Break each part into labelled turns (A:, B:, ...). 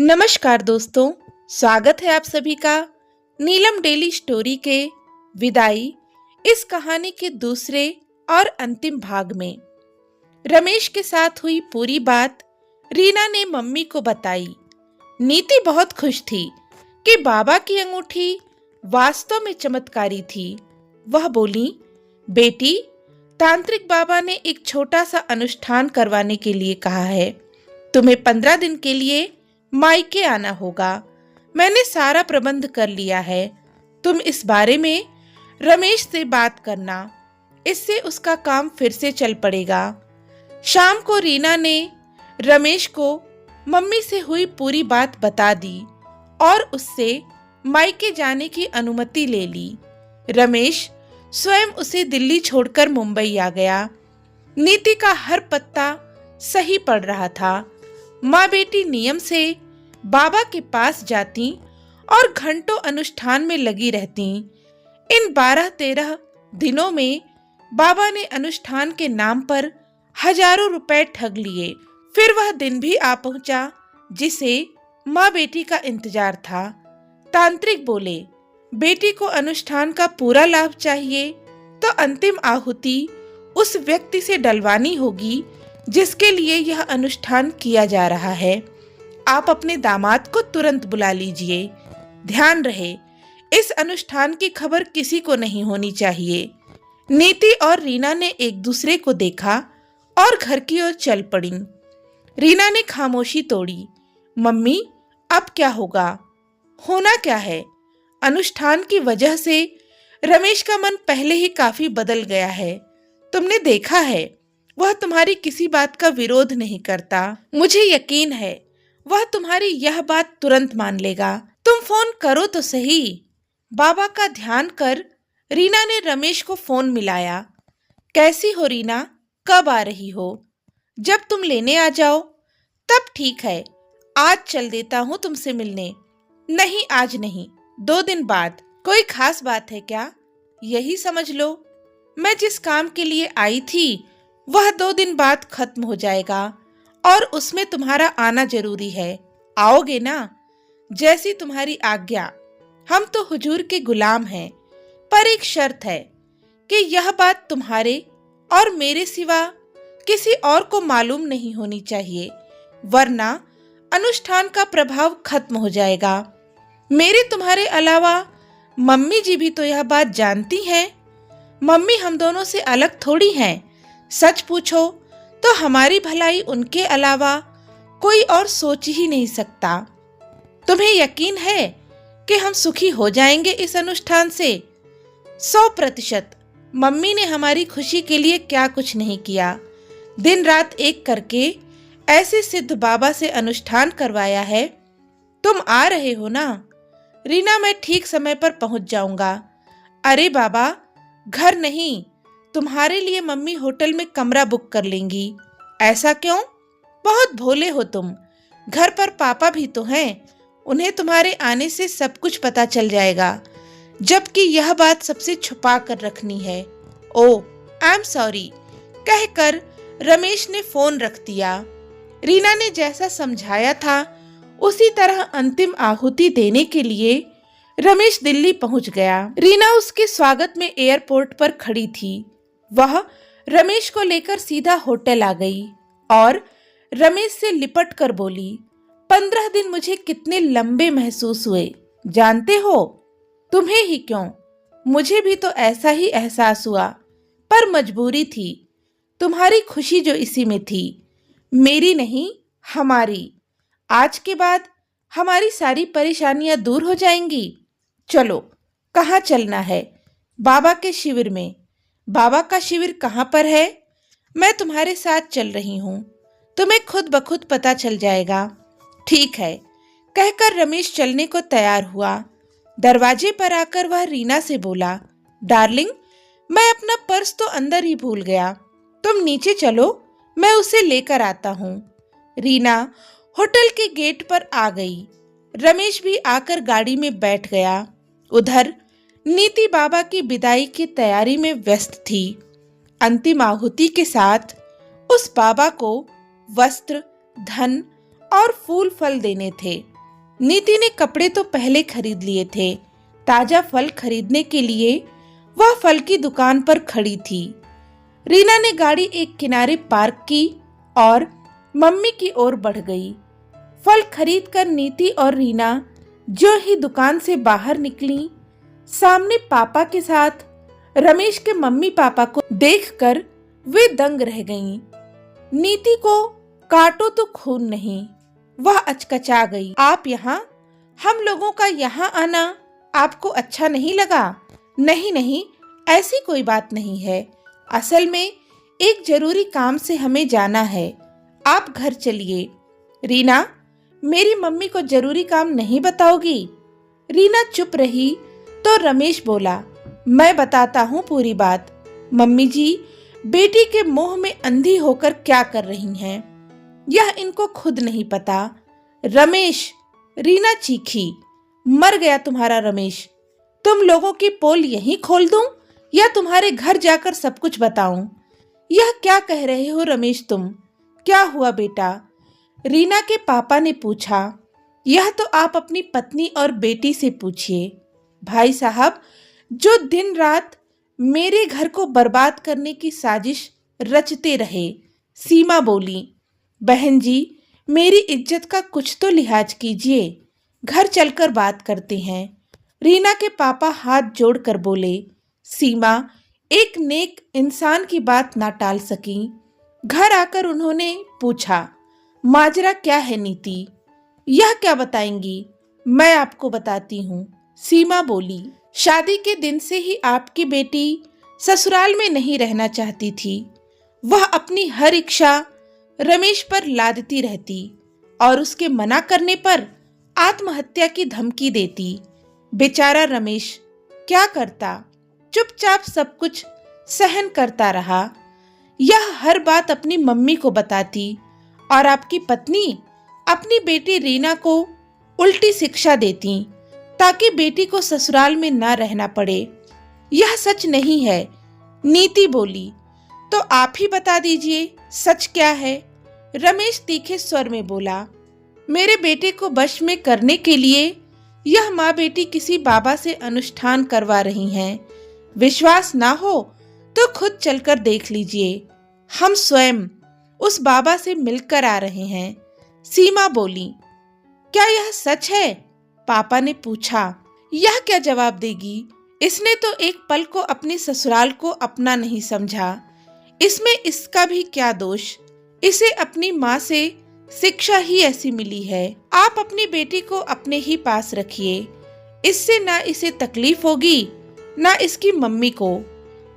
A: नमस्कार दोस्तों, स्वागत है आप सभी का नीलम डेली स्टोरी के विदाई इस कहानी के दूसरे और अंतिम भाग में। रमेश के साथ हुई पूरी बात रीना ने मम्मी को बताई। नीति बहुत खुश थी कि बाबा की अंगूठी वास्तव में चमत्कारी थी। वह बोली, बेटी, तांत्रिक बाबा ने एक छोटा सा अनुष्ठान करवाने के लिए कहा है। तुम्हें 15 दिन के लिए मायके आना होगा। मैंने सारा प्रबंध कर लिया है। तुम इस बारे में रमेश से बात करना, इससे उसका काम फिर से चल पड़ेगा। शाम को रीना ने रमेश को मम्मी से हुई पूरी बात बता दी और उससे मायके जाने की अनुमति ले ली। रमेश स्वयं उसे दिल्ली छोड़कर मुंबई आ गया। नीति का हर पत्ता सही पड़ रहा था। माँ बेटी नियम से बाबा के पास जाती और घंटों अनुष्ठान में लगी रहती। इन 12-13 दिनों में बाबा ने अनुष्ठान के नाम पर हजारों रुपए ठग लिए। फिर वह दिन भी आ पहुंचा जिसे माँ बेटी का इंतजार था। तांत्रिक बोले, बेटी को अनुष्ठान का पूरा लाभ चाहिए तो अंतिम आहुति उस व्यक्ति से डलवानी होगी जिसके लिए यह अनुष्ठान किया जा रहा है। आप अपने दामाद को तुरंत बुला लीजिए। ध्यान रहे, इस अनुष्ठान की खबर किसी को नहीं होनी चाहिए। नीति और रीना ने एक दूसरे को देखा और घर की ओर चल पड़ी। रीना ने खामोशी तोड़ी। मम्मी, अब क्या होगा? होना क्या है? अनुष्ठान की वजह से रमेश का मन पहले ही काफी बदल गया है। तुमने देखा है, वह तुम्हारी किसी बात का विरोध नहीं करता। मुझे यकीन है वह तुम्हारी यह बात तुरंत मान लेगा। तुम फोन करो तो सही। बाबा का ध्यान कर रीना ने रमेश को फोन मिलाया। कैसी हो रीना? कब आ रही हो? जब तुम लेने आ जाओ तब ठीक है। आज चल देता हूँ तुमसे मिलने। नहीं, आज नहीं, 2 दिन बाद। कोई खास बात है क्या? यही समझ लो, मैं जिस काम के लिए आई थी वह 2 दिन बाद खत्म हो जाएगा और उसमें तुम्हारा आना जरूरी है। आओगे ना? जैसी तुम्हारी आज्ञा। हम तो हुजूर के गुलाम हैं, पर एक शर्त है कि यह बात तुम्हारे और मेरे सिवा किसी और को मालूम नहीं होनी चाहिए, वरना अनुष्ठान का प्रभाव खत्म हो जाएगा। मेरे तुम्हारे अलावा मम्मी जी भी तो यह बात जानती हैं। मम्मी हम दोनों से अलग थोड़ी हैं। सच पूछो तो हमारी भलाई उनके अलावा कोई और सोच ही नहीं सकता। तुम्हें यकीन है कि हम सुखी हो जाएंगे इस अनुष्ठान से? 100%। मम्मी ने हमारी खुशी के लिए क्या कुछ नहीं किया। दिन रात एक करके ऐसे सिद्ध बाबा से अनुष्ठान करवाया है। तुम आ रहे हो ना? रीना, मैं ठीक समय पर पहुंच जाऊंगा। अरे बाबा, घर नहीं, तुम्हारे लिए मम्मी होटल में कमरा बुक कर लेंगी। ऐसा क्यों? बहुत भोले हो तुम। घर पर पापा भी तो हैं, उन्हें तुम्हारे आने से सब कुछ पता चल जाएगा, जबकि यह बात सबसे छुपा कर रखनी है। ओह, आई एम सॉरी कहकर रमेश ने फोन रख दिया। रीना ने जैसा समझाया था उसी तरह अंतिम आहुति देने के लिए रमेश दिल्ली पहुंच गया। रीना उसके स्वागत में एयरपोर्ट पर खड़ी थी। वह रमेश को लेकर सीधा होटल आ गई और रमेश से लिपट कर बोली, 15 दिन मुझे कितने लंबे महसूस हुए, जानते हो? तुम्हें ही क्यों, मुझे भी तो ऐसा ही एहसास हुआ, पर मजबूरी थी। तुम्हारी खुशी जो इसी में थी, मेरी नहीं, हमारी। आज के बाद हमारी सारी परेशानियां दूर हो जाएंगी। चलो, कहाँ चलना है? बाबा के शिविर में। बाबा का शिविर कहाँ पर है? मैं तुम्हारे साथ चल रही हूँ, तुम्हें खुद ब खुद पता चल जाएगा। ठीक है कहकर रमेश चलने को तैयार हुआ। दरवाजे पर आकर वह रीना से बोला, डार्लिंग, मैं अपना पर्स तो अंदर ही भूल गया, तुम नीचे चलो, मैं उसे लेकर आता हूँ। रीना होटल के गेट पर आ गई। रमेश भी आकर गाड़ी में बैठ गया। उधर नीति बाबा की विदाई की तैयारी में व्यस्त थी। अंतिम आहुति के साथ उस बाबा को वस्त्र, धन और फूल फल देने थे। नीति ने कपड़े तो पहले खरीद लिए थे, ताजा फल खरीदने के लिए वह फल की दुकान पर खड़ी थी। रीना ने गाड़ी एक किनारे पार्क की और मम्मी की ओर बढ़ गई। फल खरीदकर नीति और रीना जो ही दुकान से बाहर निकली, सामने पापा के साथ रमेश के मम्मी पापा को देखकर वे दंग रह गईं। नीति को काटो तो खून नहीं, वह अचकचा गई। आप यहाँ? हम लोगों का यहाँ आना आपको अच्छा नहीं लगा? नहीं नहीं, ऐसी कोई बात नहीं है। असल में एक जरूरी काम से हमें जाना है, आप घर चलिए। रीना, मेरी मम्मी को जरूरी काम नहीं बताओगी? रीना चुप रही तो रमेश बोला, मैं बताता हूँ पूरी बात। मम्मी जी बेटी के मोह में अंधी होकर क्या कर रही हैं, यह इनको खुद नहीं पता। रमेश, रीना चीखी, मर गया तुम्हारा रमेश। तुम लोगों की पोल यहीं खोल दूं या तुम्हारे घर जाकर सब कुछ बताऊं? यह क्या कह रहे हो रमेश तुम? क्या हुआ बेटा? रीना के पापा ने पूछा। यह तो आप अपनी पत्नी और बेटी से पूछिए। भाई साहब, जो दिन रात मेरे घर को बर्बाद करने की साजिश रचते रहे, सीमा बोली। बहन जी, मेरी इज्जत का कुछ तो लिहाज कीजिए, घर चलकर बात करते हैं। रीना के पापा हाथ जोड़कर बोले। सीमा एक नेक इंसान की बात ना टाल सकी। घर आकर उन्होंने पूछा, माजरा क्या है नीति? यह क्या बताएंगी? मैं आपको बताती हूँ, सीमा बोली। शादी के दिन से ही आपकी बेटी ससुराल में नहीं रहना चाहती थी। वह अपनी हर इच्छा रमेश पर लादती रहती और उसके मना करने पर आत्महत्या की धमकी देती। बेचारा रमेश क्या करता, चुपचाप सब कुछ सहन करता रहा। यह हर बात अपनी मम्मी को बताती और आपकी पत्नी अपनी बेटी रीना को उल्टी शिक्षा देती ताकि बेटी को ससुराल में ना रहना पड़े। यह सच नहीं है, नीति बोली। तो आप ही बता दीजिए सच क्या है? रमेश तीखे स्वर में बोला। मेरे बेटे को वश में करने के लिए यह माँ बेटी किसी बाबा से अनुष्ठान करवा रही हैं। विश्वास ना हो तो खुद चलकर देख लीजिए। हम स्वयं उस बाबा से मिलकर आ रहे हैं, सीमा बोली। क्या यह सच है? पापा ने पूछा। यह क्या जवाब देगी? इसने तो एक पल को अपनी ससुराल को अपना नहीं समझा। इसमें इसका भी क्या दोष? इसे अपनी माँ से शिक्षा ही ऐसी मिली है। आप अपनी बेटी को अपने ही पास रखिए, इससे ना इसे तकलीफ होगी ना इसकी मम्मी को।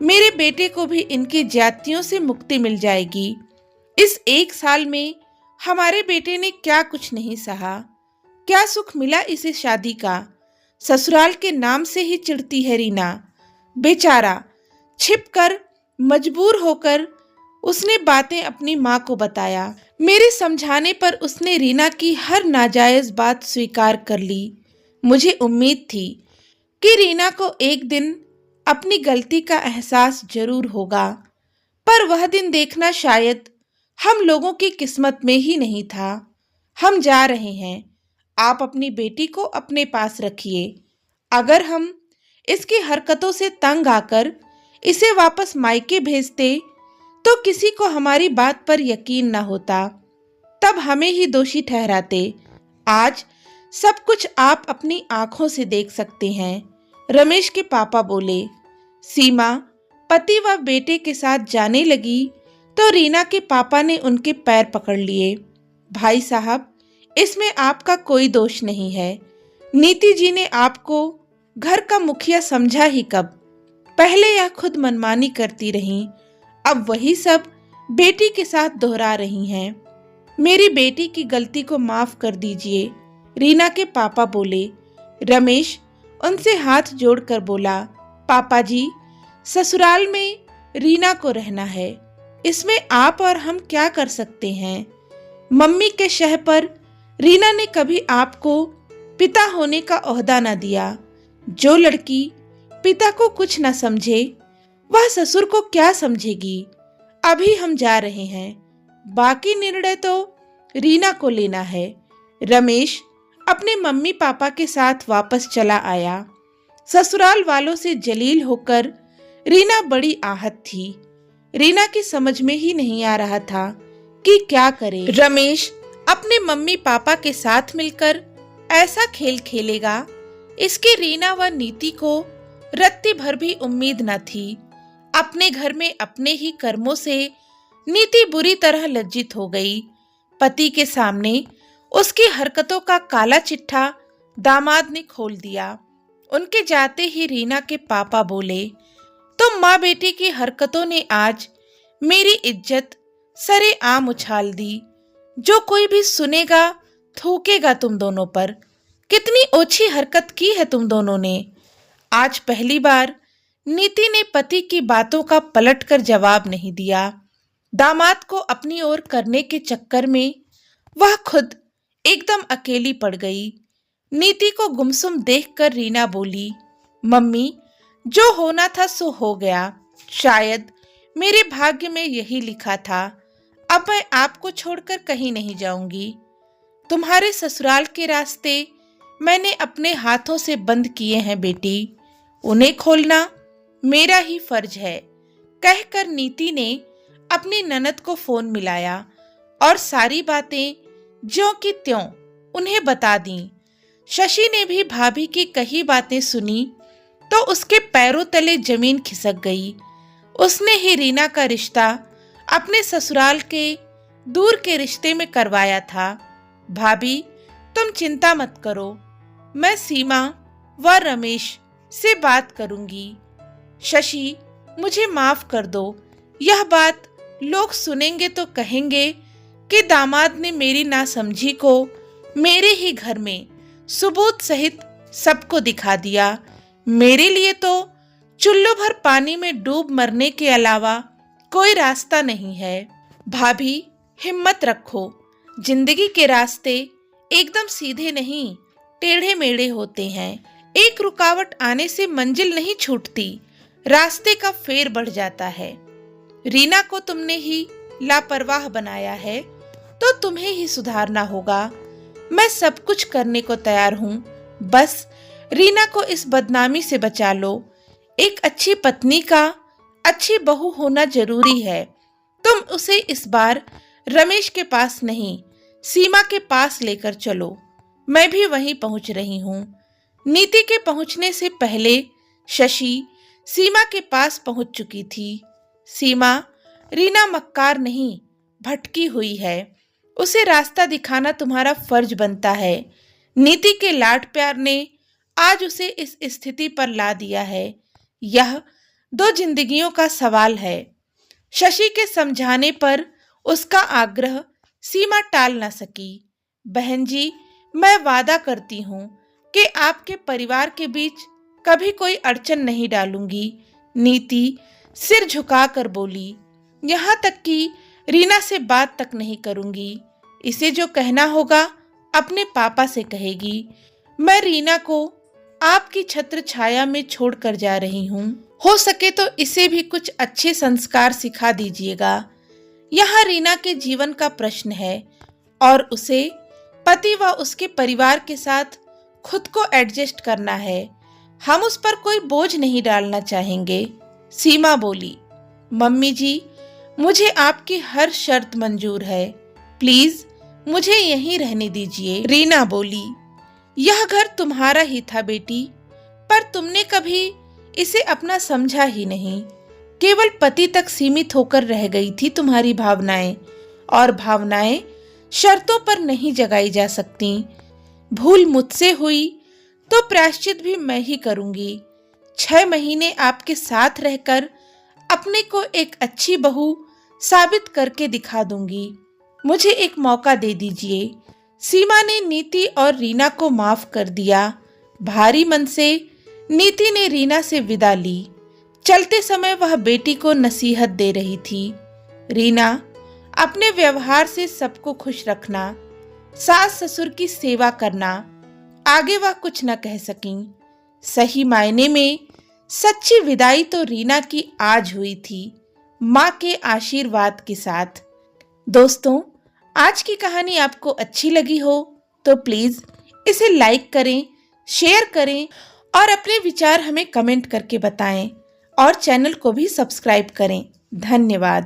A: मेरे बेटे को भी इनकी ज्यादतियों से मुक्ति मिल जाएगी। इस 1 साल में हमारे बेटे ने क्या कुछ नहीं सहा, क्या सुख मिला इसे शादी का। ससुराल के नाम से ही चिढ़ती है रीना। बेचारा छिपकर मजबूर होकर उसने बातें अपनी माँ को बताया। मेरे समझाने पर उसने रीना की हर नाजायज बात स्वीकार कर ली। मुझे उम्मीद थी कि रीना को एक दिन अपनी गलती का एहसास जरूर होगा, पर वह दिन देखना शायद हम लोगों की किस्मत में ही नहीं था। हम जा रहे हैं, आप अपनी बेटी को अपने पास रखिए। अगर हम इसकी हरकतों से तंग आकर इसे वापस मायके भेजते तो किसी को हमारी बात पर यकीन न होता, तब हमें ही दोषी ठहराते। आज सब कुछ आप अपनी आंखों से देख सकते हैं, रमेश के पापा बोले। सीमा पति व बेटे के साथ जाने लगी तो रीना के पापा ने उनके पैर पकड़ लिए। भाई साहब, इसमें आपका कोई दोष नहीं है। नीति जी ने आपको घर का मुखिया समझा ही कब? पहले यह खुद मनमानी करती रहीं, अब वही सब बेटी के साथ दोहरा रही हैं। मेरी बेटी की गलती को माफ कर दीजिए, रीना के पापा बोले। रमेश उनसे हाथ जोड़कर बोला, पापा जी, ससुराल में रीना को रहना है, इसमें आप और हम क्या कर सकते हैं? मम्मी के शह पर रीना ने कभी आपको पिता होने का ओहदा न दिया। जो लड़की पिता को कुछ न समझे वह ससुर को क्या समझेगी? अभी हम जा रहे हैं, बाकी निर्णय तो रीना को लेना है। रमेश, अपने मम्मी पापा के साथ वापस चला आया। ससुराल वालों से जलील होकर रीना बड़ी आहत थी। रीना की समझ में ही नहीं आ रहा था कि क्या करे। रमेश अपने मम्मी पापा के साथ मिलकर ऐसा खेल खेलेगा, इसकी रीना व नीति को रत्ती भर भी उम्मीद न थी। अपने घर में अपने ही कर्मों से नीति बुरी तरह लज्जित हो गई। पति के सामने उसकी हरकतों का काला चिट्ठा दामाद ने खोल दिया। उनके जाते ही रीना के पापा बोले, तो माँ बेटी की हरकतों ने आज मेरी इज्जत सरेआम उछाल दी। जो कोई भी सुनेगा थूकेगा तुम दोनों पर। कितनी ओछी हरकत की है तुम दोनों ने। आज पहली बार नीति ने पति की बातों का पलटकर जवाब नहीं दिया। दामाद को अपनी ओर करने के चक्कर में वह खुद एकदम अकेली पड़ गई। नीति को गुमसुम देखकर रीना बोली, मम्मी, जो होना था सो हो गया। शायद मेरे भाग्य में यही लिखा था। अब मैं आपको छोड़कर कहीं नहीं जाऊंगी। तुम्हारे ससुराल के रास्ते मैंने अपने हाथों से बंद किए हैं बेटी, उन्हें खोलना मेरा ही फर्ज है। कहकर नीति ने अपनी ननद को फोन मिलाया और सारी बातें ज्यों की त्यों उन्हें बता दी। शशि ने भी भाभी की कही बातें सुनी तो उसके पैरों तले जमीन खिसक गई। उसने ही रीना का रिश्ता अपने ससुराल के दूर के रिश्ते में करवाया था। भाभी, तुम चिंता मत करो, मैं सीमा व रमेश से बात करूंगी। शशि, मुझे माफ कर दो। यह बात लोग सुनेंगे तो कहेंगे कि दामाद ने मेरी नासमझी को मेरे ही घर में सबूत सहित सबको दिखा दिया। मेरे लिए तो चुल्लू भर पानी में डूब मरने के अलावा कोई रास्ता नहीं है। भाभी, हिम्मत रखो। जिंदगी के रास्ते एकदम सीधे नहीं, टेढ़े मेढ़े होते हैं। एक रुकावट आने से मंजिल नहीं छूटती, रास्ते का फेर बढ़ जाता है। रीना को तुमने ही लापरवाह बनाया है तो तुम्हें ही सुधारना होगा। मैं सब कुछ करने को तैयार हूँ, बस रीना को इस बदनामी से बचा लो। एक अच्छी पत्नी का अच्छी बहू होना जरूरी है। तुम उसे इस बार रमेश के पास नहीं, सीमा के पास लेकर चलो। मैं भी वहीं पहुंच रही हूँ। नीति के पहुंचने से पहले शशि सीमा के पास पहुंच चुकी थी। सीमा, रीना मक्कार नहीं, भटकी हुई है। उसे रास्ता दिखाना तुम्हारा फर्ज बनता है। नीति के लाड प्यार ने आज उसे इस स्थिति पर ला दिया है। यह दो जिंदगियों का सवाल है। शशि के समझाने पर उसका आग्रह सीमा टाल न सकी। बहन जी, मैं वादा करती हूँ कि आपके परिवार के बीच कभी कोई अड़चन नहीं डालूंगी। नीति सिर झुकाकर बोली, यहाँ तक कि रीना से बात तक नहीं करूंगी। इसे जो कहना होगा अपने पापा से कहेगी। मैं रीना को आपकी छत्र छाया में छोड़कर जा रही हूँ। हो सके तो इसे भी कुछ अच्छे संस्कार सिखा दीजिएगा। यहाँ रीना के जीवन का प्रश्न है और उसे पति व उसके परिवार के साथ खुद को एडजस्ट करना है। हम उस पर कोई बोझ नहीं डालना चाहेंगे। सीमा बोली, मम्मी जी, मुझे आपकी हर शर्त मंजूर है। प्लीज मुझे यहीं रहने दीजिए। रीना बोली, यह घर तुम्हारा ही था बेटी, पर तुमने कभी इसे अपना समझा ही नहीं। केवल पति तक सीमित होकर रह गई थी तुम्हारी भावनाएं, और भावनाएं शर्तों पर नहीं जगाई जा सकती। भूल मुझसे हुई तो प्रायश्चित भी मैं ही करूंगी। 6 महीने आपके साथ रहकर अपने को एक अच्छी बहू साबित करके दिखा दूंगी। मुझे एक मौका दे दीजिए। सीमा ने नीति और रीना को माफ कर दिया। भारी मन से नीति ने रीना से विदा ली। चलते समय वह बेटी को नसीहत दे रही थी, रीना, अपने व्यवहार से सबको खुश रखना, सास ससुर की सेवा करना। आगे वह कुछ न कह सकी। सही मायने में सच्ची विदाई तो रीना की आज हुई थी, माँ के आशीर्वाद के साथ। दोस्तों, आज की कहानी आपको अच्छी लगी हो तो प्लीज इसे लाइक करें, शेयर करें और अपने विचार हमें कमेंट करके बताएं और चैनल को भी सब्सक्राइब करें। धन्यवाद।